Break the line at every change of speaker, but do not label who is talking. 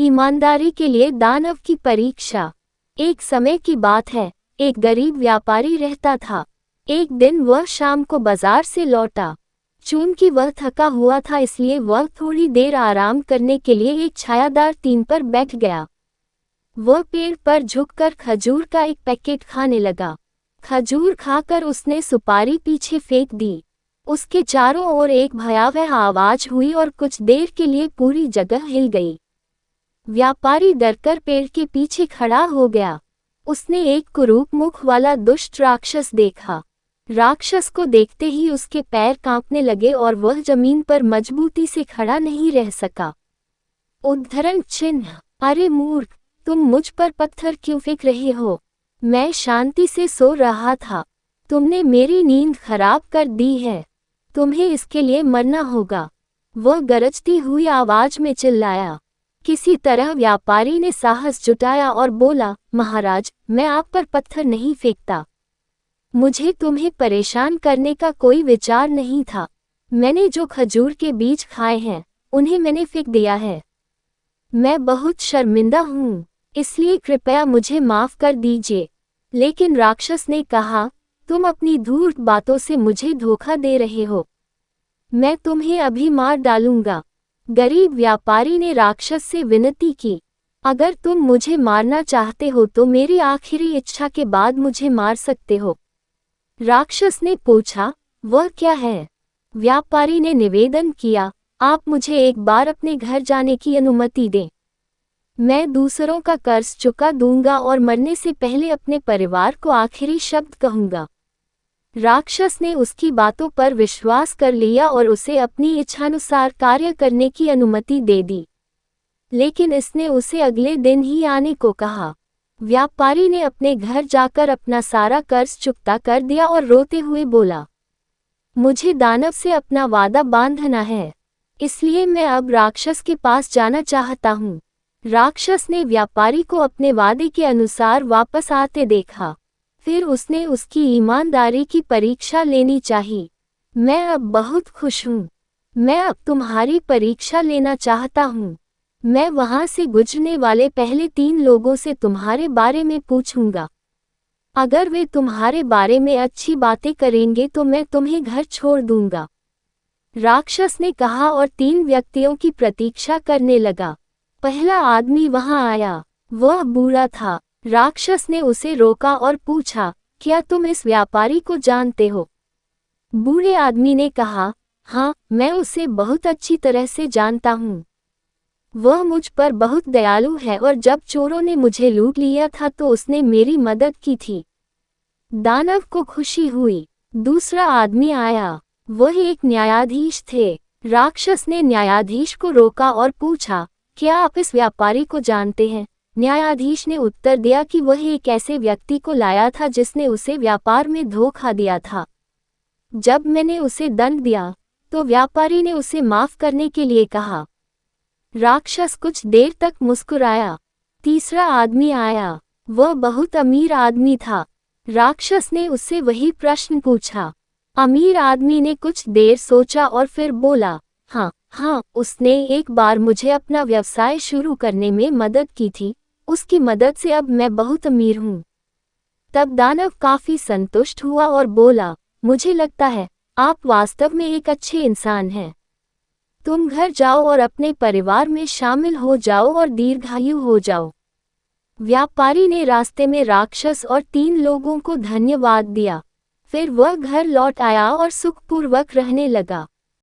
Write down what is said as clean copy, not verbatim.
ईमानदारी के लिए दानव की परीक्षा। एक समय की बात है, एक गरीब व्यापारी रहता था। एक दिन वह शाम को बाजार से लौटा। चूंकि वह थका हुआ था इसलिए वह थोड़ी देर आराम करने के लिए एक छायादार टीन पर बैठ गया। वह पेड़ पर झुककर खजूर का एक पैकेट खाने लगा। खजूर खाकर उसने सुपारी पीछे फेंक दी। उसके चारों ओर एक भयावह आवाज हुई और कुछ देर के लिए पूरी जगह हिल गई। व्यापारी डरकर पेड़ के पीछे खड़ा हो गया। उसने एक कुरूप मुख वाला दुष्ट राक्षस देखा। राक्षस को देखते ही उसके पैर कांपने लगे और वह जमीन पर मजबूती से खड़ा नहीं रह सका। उद्धरण चिन्ह। अरे मूर्ख, तुम मुझ पर पत्थर क्यों फेंक रहे हो? मैं शांति से सो रहा था। तुमने मेरी नींद खराब कर दी है। तुम्हें इसके लिए मरना होगा। वह गरजती हुई आवाज में चिल्लाया। किसी तरह व्यापारी ने साहस जुटाया और बोला, महाराज, मैं आप पर पत्थर नहीं फेंकता। मुझे तुम्हें परेशान करने का कोई विचार नहीं था। मैंने जो खजूर के बीज खाए हैं उन्हें मैंने फेंक दिया है। मैं बहुत शर्मिंदा हूँ, इसलिए कृपया मुझे माफ कर दीजिए। लेकिन राक्षस ने कहा, तुम अपनी धूर्त बातों से मुझे धोखा दे रहे हो। मैं तुम्हें अभी मार डालूंगा। गरीब व्यापारी ने राक्षस से विनती की, अगर तुम मुझे मारना चाहते हो तो मेरी आखिरी इच्छा के बाद मुझे मार सकते हो। राक्षस ने पूछा, वह क्या है? व्यापारी ने निवेदन किया, आप मुझे एक बार अपने घर जाने की अनुमति दें। मैं दूसरों का कर्ज चुका दूंगा और मरने से पहले अपने परिवार को आखिरी शब्द कहूंगा। राक्षस ने उसकी बातों पर विश्वास कर लिया और उसे अपनी इच्छानुसार कार्य करने की अनुमति दे दी। लेकिन इसने उसे अगले दिन ही आने को कहा। व्यापारी ने अपने घर जाकर अपना सारा कर्ज चुकता कर दिया और रोते हुए बोला, मुझे दानव से अपना वादा बांधना है, इसलिए मैं अब राक्षस के पास जाना चाहता हूँ। राक्षस ने व्यापारी को अपने वादे के अनुसार वापस आते देखा। फिर उसने उसकी ईमानदारी की परीक्षा लेनी चाहिए। मैं अब बहुत खुश हूँ। मैं अब तुम्हारी परीक्षा लेना चाहता हूँ। मैं वहाँ से गुजरने वाले पहले 3 लोगों से तुम्हारे बारे में पूछूंगा। अगर वे तुम्हारे बारे में अच्छी बातें करेंगे तो मैं तुम्हें घर छोड़ दूंगा। राक्षस ने कहा और 3 व्यक्तियों की प्रतीक्षा करने लगा। पहला आदमी वहाँ आया। वह बूढ़ा था। राक्षस ने उसे रोका और पूछा, क्या तुम इस व्यापारी को जानते हो? बूढ़े आदमी ने कहा, हाँ, मैं उसे बहुत अच्छी तरह से जानता हूँ। वह मुझ पर बहुत दयालु है और जब चोरों ने मुझे लूट लिया था तो उसने मेरी मदद की थी। दानव को खुशी हुई। दूसरा आदमी आया। वह एक न्यायाधीश थे। राक्षस ने न्यायाधीश को रोका और पूछा, क्या आप इस व्यापारी को जानते हैं? न्यायाधीश ने उत्तर दिया कि वह एक ऐसे व्यक्ति को लाया था जिसने उसे व्यापार में धोखा दिया था। जब मैंने उसे दंड दिया तो व्यापारी ने उसे माफ करने के लिए कहा। राक्षस कुछ देर तक मुस्कुराया। तीसरा आदमी आया। वह बहुत अमीर आदमी था। राक्षस ने उससे वही प्रश्न पूछा। अमीर आदमी ने कुछ देर सोचा और फिर बोला, हाँ, उसने एक बार मुझे अपना व्यवसाय शुरू करने में मदद की थी। उसकी मदद से अब मैं बहुत अमीर हूँ। तब दानव काफी संतुष्ट हुआ और बोला, मुझे लगता है आप वास्तव में एक अच्छे इंसान हैं। तुम घर जाओ और अपने परिवार में शामिल हो जाओ और दीर्घायु हो जाओ। व्यापारी ने रास्ते में राक्षस और 3 लोगों को धन्यवाद दिया। फिर वह घर लौट आया और सुखपूर्वक रहने लगा।